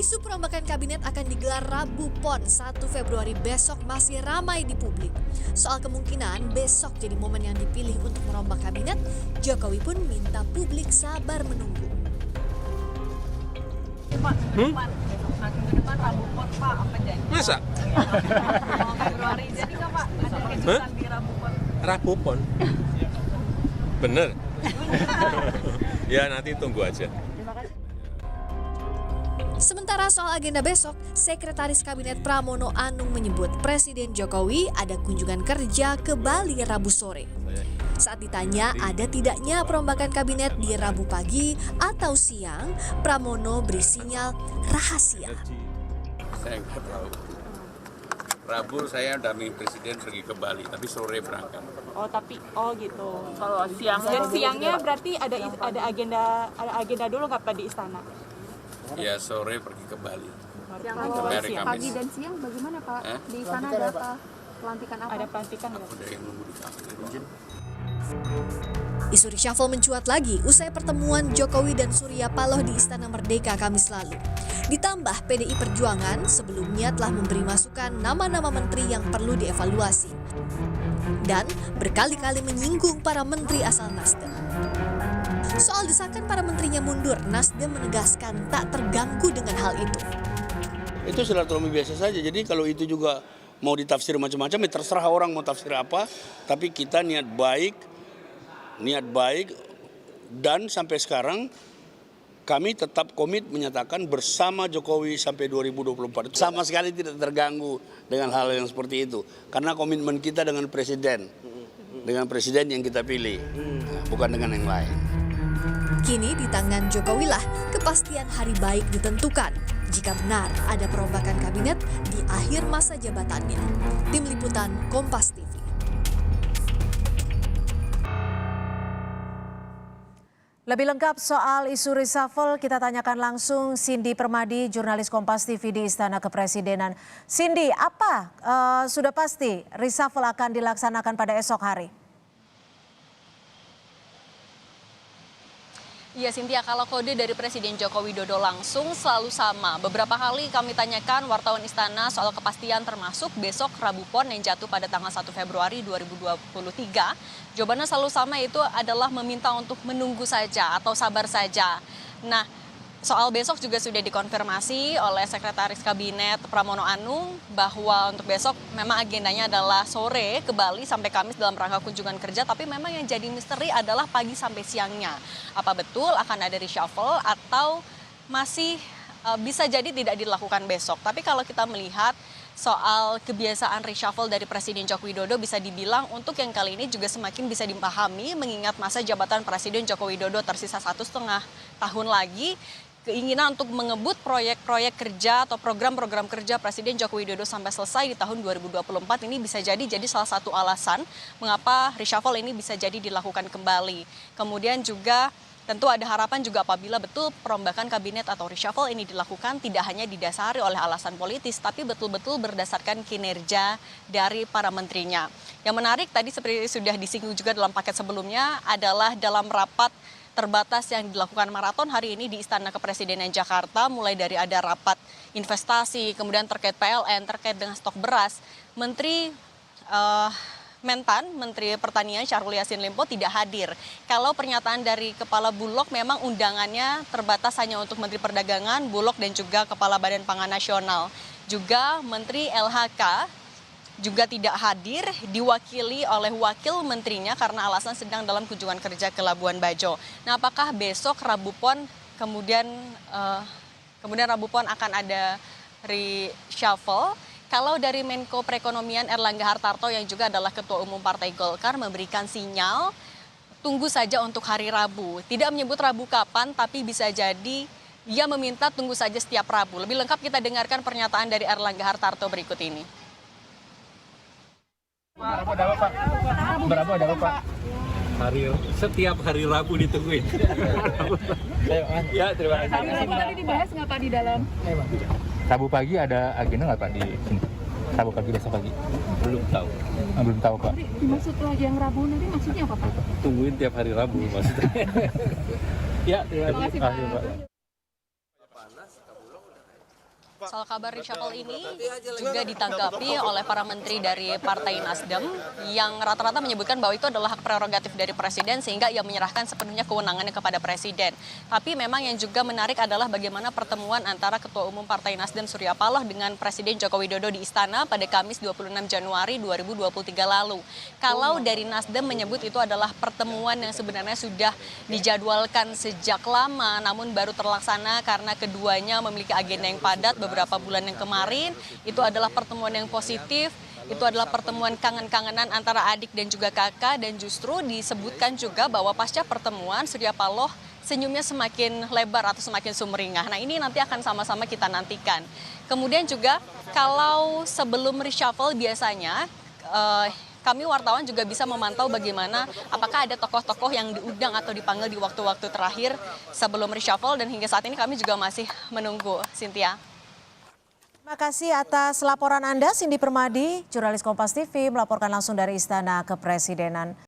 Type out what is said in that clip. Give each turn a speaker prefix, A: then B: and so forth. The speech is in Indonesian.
A: Isu perombakan kabinet akan digelar Rabu Pon 1 Februari besok masih ramai di publik. Soal kemungkinan besok jadi momen yang dipilih untuk merombak kabinet, Jokowi pun minta publik sabar menunggu.
B: Pak, ke depan Rabu Pon, Pak, apa jadi?
C: Masa?
B: Februari, jadi nggak Pak? Ada kejutan di Rabu Pon?
C: Rabu Pon? Bener? Ya nanti tunggu aja.
A: Sementara soal agenda besok, Sekretaris Kabinet Pramono Anung menyebut Presiden Jokowi ada kunjungan kerja ke Bali Rabu sore. Saat ditanya ada tidaknya perombakan kabinet di Rabu pagi atau siang, Pramono beri sinyal rahasia.
D: Saya nggak tahu. Rabu saya dampingi Presiden pergi ke Bali, tapi sore berangkat.
B: Gitu. Kalau siang dan siangnya berarti ada agenda dulu nggak Pak di istana?
D: Ya sore pergi ke Bali.
E: Pagi dan siang bagaimana Pak? Di sana ada apa? Pelantikan apa?
B: Ada pelantikan nggak?
D: Udah yang nunggu di kafe.
A: Isu reshuffle mencuat lagi usai pertemuan Jokowi dan Surya Paloh di Istana Merdeka Kamis lalu. Ditambah PDI Perjuangan sebelumnya telah memberi masukan nama-nama menteri yang perlu dievaluasi. Dan berkali-kali menyinggung para menteri asal Nasdem. Soal desakan para menterinya mundur, Nasdem menegaskan tak terganggu dengan hal itu.
F: Itu silaturahmi biasa saja, jadi kalau itu juga mau ditafsir macam-macam, ya terserah orang mau tafsir apa, tapi kita niat baik, dan sampai sekarang kami tetap komit menyatakan bersama Jokowi sampai 2024. Sama sekali tidak terganggu dengan hal yang seperti itu, karena komitmen kita dengan presiden yang kita pilih, bukan dengan yang lain.
A: Kini di tangan Jokowi lah kepastian hari baik ditentukan jika benar ada perombakan kabinet di akhir masa jabatannya. Tim Liputan Kompas TV.
G: Lebih lengkap soal isu reshuffle kita tanyakan langsung Cindy Permadi, jurnalis Kompas TV di Istana Kepresidenan. Cindy, apa sudah pasti reshuffle akan dilaksanakan pada esok hari?
H: Ya Cynthia, kalau kode dari Presiden Joko Widodo langsung selalu sama. Beberapa kali kami tanyakan wartawan istana soal kepastian termasuk besok Rabu Pon yang jatuh pada tanggal 1 Februari 2023. Jawabannya selalu sama, yaitu adalah meminta untuk menunggu saja atau sabar saja. Nah, soal besok juga sudah dikonfirmasi oleh Sekretaris Kabinet Pramono Anung bahwa untuk besok memang agendanya adalah sore ke Bali sampai Kamis dalam rangka kunjungan kerja, tapi memang yang jadi misteri adalah pagi sampai siangnya. Apa betul akan ada reshuffle atau masih bisa jadi tidak dilakukan besok. Tapi kalau kita melihat soal kebiasaan reshuffle dari Presiden Joko Widodo bisa dibilang untuk yang kali ini juga semakin bisa dipahami mengingat masa jabatan Presiden Joko Widodo tersisa 1,5 tahun lagi. Keinginan untuk mengebut proyek-proyek kerja atau program-program kerja Presiden Joko Widodo sampai selesai di tahun 2024 ini bisa jadi salah satu alasan mengapa reshuffle ini bisa jadi dilakukan kembali. Kemudian juga tentu ada harapan juga apabila betul perombakan kabinet atau reshuffle ini dilakukan tidak hanya didasari oleh alasan politis, tapi betul-betul berdasarkan kinerja dari para menterinya. Yang menarik tadi seperti sudah disinggung juga dalam paket sebelumnya adalah dalam rapat terbatas yang dilakukan maraton hari ini di Istana Kepresidenan Jakarta, mulai dari ada rapat investasi, kemudian terkait PLN, terkait dengan stok beras, Menteri Menteri Pertanian Syahrul Yassin Limpo tidak hadir. Kalau pernyataan dari Kepala Bulog memang undangannya terbatas hanya untuk Menteri Perdagangan, Bulog dan juga Kepala Badan Pangan Nasional. Juga Menteri LHK juga tidak hadir, diwakili oleh wakil menterinya karena alasan sedang dalam kunjungan kerja ke Labuan Bajo. Nah, apakah besok Rabu Pon kemudian Rabu Pon akan ada reshuffle? Kalau dari Menko Perekonomian Erlangga Hartarto yang juga adalah Ketua Umum Partai Golkar memberikan sinyal tunggu saja untuk hari Rabu. Tidak menyebut Rabu kapan, tapi bisa jadi ia meminta tunggu saja setiap Rabu. Lebih lengkap kita dengarkan pernyataan dari Erlangga Hartarto berikut ini.
I: Berapa ada Pak? Setiap hari Rabu ditungguin. Ya, terima kasih.
E: Tadi dibahas nggak Pak di dalam?
I: Rabu pagi ada agenda nggak Pak di sini? Rabu pagi, besok pagi? Belum tahu. Belum tahu Pak.
E: Maksud yang Rabu nanti maksudnya apa Pak?
I: Tungguin tiap hari Rabu maksudnya. Ya, terima kasih Pak.
H: Soal kabar reshuffle ini juga ditanggapi oleh para menteri dari Partai Nasdem yang rata-rata menyebutkan bahwa itu adalah hak prerogatif dari Presiden sehingga ia menyerahkan sepenuhnya kewenangannya kepada Presiden. Tapi memang yang juga menarik adalah bagaimana pertemuan antara Ketua Umum Partai Nasdem Surya Paloh dengan Presiden Joko Widodo di Istana pada Kamis 26 Januari 2023 lalu. Kalau dari Nasdem menyebut itu adalah pertemuan yang sebenarnya sudah dijadwalkan sejak lama namun baru terlaksana karena keduanya memiliki agenda yang padat beberapa bulan yang kemarin. Itu adalah pertemuan yang positif, itu adalah pertemuan kangen-kangenan antara adik dan juga kakak, dan justru disebutkan juga bahwa pasca pertemuan Surya Paloh senyumnya semakin lebar atau semakin sumringah. Nah, ini nanti akan sama-sama kita nantikan. Kemudian juga kalau sebelum reshuffle biasanya kami wartawan juga bisa memantau bagaimana apakah ada tokoh-tokoh yang diundang atau dipanggil di waktu-waktu terakhir sebelum reshuffle, dan hingga saat ini kami juga masih menunggu. Cynthia.
G: Terima kasih atas laporan Anda, Cindy Permadi, jurnalis Kompas TV melaporkan langsung dari Istana Kepresidenan.